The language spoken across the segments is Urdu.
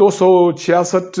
266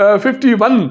51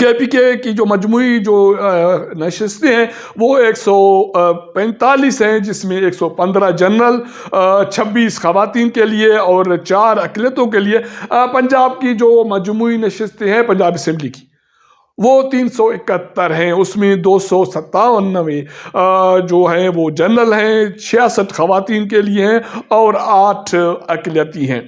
کے پی کے کی جو مجموعی جو نشستیں ہیں وہ 145 ہیں، جس میں 115 جنرل، 26 خواتین کے لیے اور 4 اقلیتوں کے لیے۔ پنجاب کی جو مجموعی نشستیں ہیں پنجاب اسمبلی کی وہ 371 ہیں، اس میں 297 جو ہیں وہ جنرل ہیں، 66 خواتین کے لیے ہیں اور 8 اقلیتی ہیں۔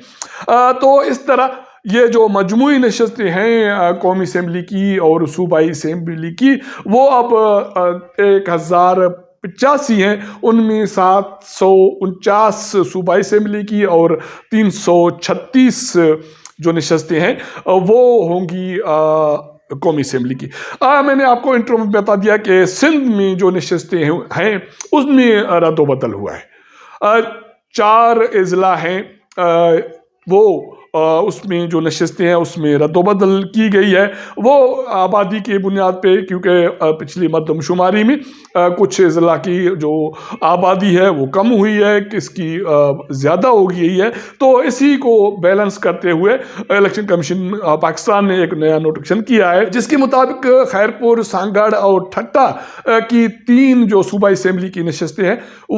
تو اس طرح یہ جو مجموعی نشستیں ہیں قومی اسمبلی کی اور صوبائی اسمبلی کی وہ اب 1085 ہیں، ان میں 749 صوبائی اسمبلی کی اور 336 جو نشستیں ہیں وہ ہوں گی قومی اسمبلی کی۔ میں نے آپ کو انٹرو میں بتا دیا کہ سندھ میں جو نشستیں ہیں اس میں رد و بدل ہوا ہے۔ 4 اضلاع ہیں، وہ اس میں جو نشستیں ہیں اس میں رد و بدل کی گئی ہے، وہ آبادی کی بنیاد پہ، کیونکہ پچھلی مردم شماری میں کچھ اضلاع کی جو آبادی ہے وہ کم ہوئی ہے، کس کی زیادہ ہو گئی ہے، تو اسی کو بیلنس کرتے ہوئے الیکشن کمیشن پاکستان نے ایک نیا نوٹیفکیشن کیا ہے، جس کے مطابق خیرپور، سانگڑ اور ٹھٹا کی 3 جو صوبائی اسمبلی کی نشستیں ہیں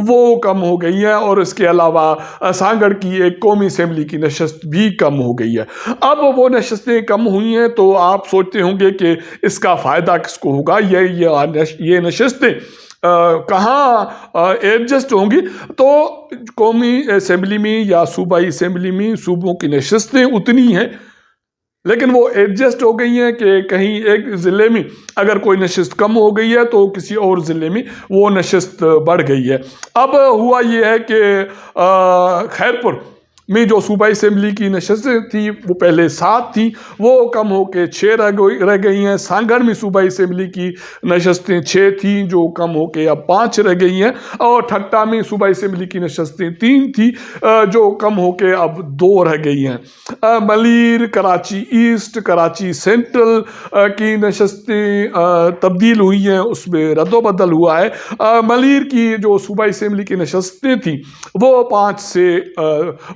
وہ کم ہو گئی ہیں، اور اس کے علاوہ سانگڑ کی ایک قومی اسمبلی کی نشست بھی کم ہو گئی ہے۔ اب وہ نشستیں کم ہوئی ہیں تو آپ سوچتے ہوں گے کہ اس کا فائدہ کس کو ہوگا، یہ نشستیں کہاں ایڈجسٹ ہوں گی؟ تو قومی اسمبلی میں یا صوبائی اسمبلی میں صوبوں کی نشستیں اتنی ہیں، لیکن وہ ایڈجسٹ ہو گئی ہیں کہ کہیں ایک ضلع میں اگر کوئی نشست کم ہو گئی ہے تو کسی اور ضلع میں وہ نشست بڑھ گئی ہے۔ اب ہوا یہ ہے کہ خیرپور میں جو صوبائی اسمبلی کی نشستیں تھی وہ پہلے 7 تھیں، وہ کم ہو کے 6 رہ گئی ہیں۔ سانگڑ میں صوبائی اسمبلی کی نشستیں 6 تھیں جو کم ہو کے اب 5 رہ گئی ہیں، اور ٹھٹا میں صوبائی اسمبلی کی نشستیں 3 تھیں جو کم ہو کے اب 2 رہ گئی ہیں۔ ملیر، کراچی ایسٹ، کراچی سینٹرل کی نشستیں تبدیل ہوئی ہیں، اس میں رد و بدل ہوا ہے۔ ملیر کی جو صوبائی اسمبلی کی نشستیں تھیں وہ 5 سے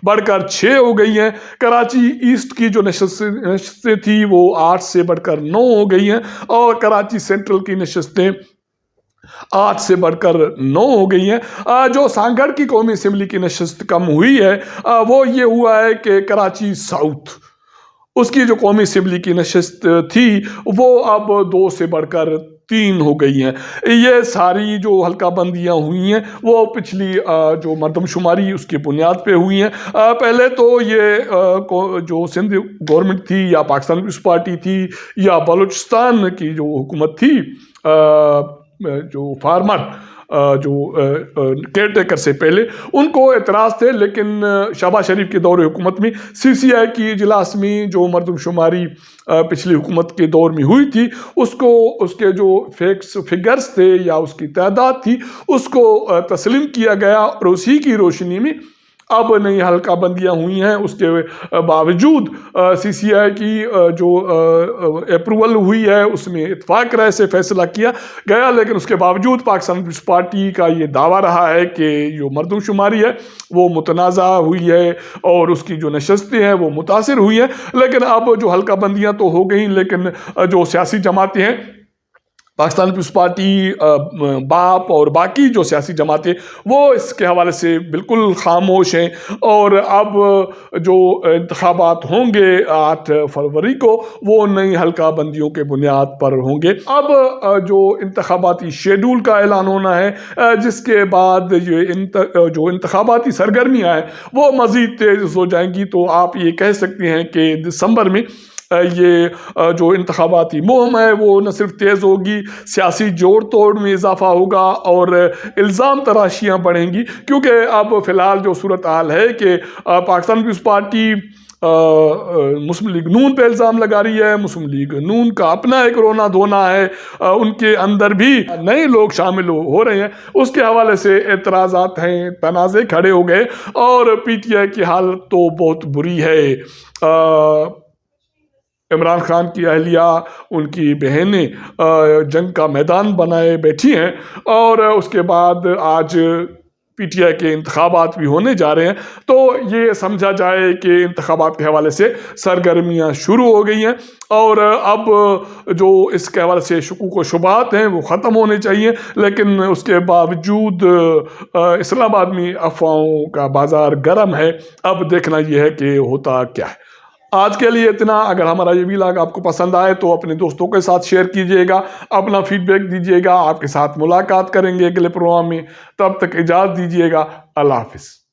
بڑھ کر 6 ہو گئی ہیں۔ کراچی ایسٹ کی جو نشستیں تھیں وہ 8 سے بڑھ کر 9 ہو گئی ہیں، اور کراچی سینٹرل کی نشستیں 8 سے بڑھ کر 9 ہو گئی ہیں۔ جو سانگڑ کی قومی اسمبلی کی نشست کم ہوئی ہے وہ یہ ہوا ہے کہ کراچی ساؤتھ، اس کی جو قومی اسمبلی کی نشست تھی وہ اب 2 سے بڑھ کر 3 ہو گئی ہیں۔ یہ ساری جو حلقہ بندیاں ہوئی ہیں وہ پچھلی جو مردم شماری اس کی بنیاد پہ ہوئی ہیں۔ پہلے تو یہ جو سندھ گورنمنٹ تھی یا پاکستان پیپلز پارٹی تھی یا بلوچستان کی جو حکومت تھی، جو فارمر جو کیئر ٹیکر سے پہلے، ان کو اعتراض تھے، لیکن شہباز شریف کے دور حکومت میں CCI کی اجلاس میں جو مردم شماری پچھلی حکومت کے دور میں ہوئی تھی اس کے جو فگرز تھے یا اس کی تعداد تھی اس کو تسلیم کیا گیا، اور اسی کی روشنی میں اب نئی حلقہ بندیاں ہوئی ہیں۔ اس کے باوجود CCI کی جو اپروول ہوئی ہے اس میں اتفاق رائے سے فیصلہ کیا گیا، لیکن اس کے باوجود پاکستان پیپلز پارٹی کا یہ دعویٰ رہا ہے کہ جو مردم شماری ہے وہ متنازع ہوئی ہے اور اس کی جو نشستیں ہیں وہ متاثر ہوئی ہیں۔ لیکن اب جو حلقہ بندیاں تو ہو گئیں، لیکن جو سیاسی جماعتیں ہیں، پاکستان پیپلز پارٹی، باپ اور باقی جو سیاسی جماعتیں، وہ اس کے حوالے سے بالکل خاموش ہیں، اور اب جو انتخابات ہوں گے 8 فروری کو وہ نئی حلقہ بندیوں کے بنیاد پر ہوں گے۔ اب جو انتخاباتی شیڈول کا اعلان ہونا ہے، جس کے بعد جو انتخاباتی سرگرمیاں ہیں وہ مزید تیز ہو جائیں گی، تو آپ یہ کہہ سکتے ہیں کہ دسمبر میں یہ جو انتخاباتی مہم ہے وہ نہ صرف تیز ہوگی، سیاسی جوڑ توڑ میں اضافہ ہوگا اور الزام تراشیاں بڑھیں گی، کیونکہ اب فی الحال جو صورتحال ہے کہ پاکستان پیپلز پارٹی مسلم لیگ نون پہ الزام لگا رہی ہے، مسلم لیگ نون کا اپنا ایک رونا دھونا ہے، ان کے اندر بھی نئے لوگ شامل ہو رہے ہیں، اس کے حوالے سے اعتراضات ہیں، تنازع کھڑے ہو گئے، اور PTI کی حالت تو بہت بری ہے۔ عمران خان کی اہلیہ، ان کی بہنیں جنگ کا میدان بنائے بیٹھی ہیں، اور اس کے بعد آج PTI کے انتخابات بھی ہونے جا رہے ہیں، تو یہ سمجھا جائے کہ انتخابات کے حوالے سے سرگرمیاں شروع ہو گئی ہیں، اور اب جو اس کے حوالے سے شکوک و شبہات ہیں وہ ختم ہونے چاہیے، لیکن اس کے باوجود اسلام آباد میں افواہوں کا بازار گرم ہے۔ اب دیکھنا یہ ہے کہ ہوتا کیا ہے۔ آج کے لیے اتنا۔ اگر ہمارا یہ ویلاگ آپ کو پسند آئے تو اپنے دوستوں کے ساتھ شیئر کیجئے گا، اپنا فیڈ بیک دیجئے گا۔ آپ کے ساتھ ملاقات کریں گے اگلے پروگرام میں، تب تک اجازت دیجئے گا۔ اللہ حافظ۔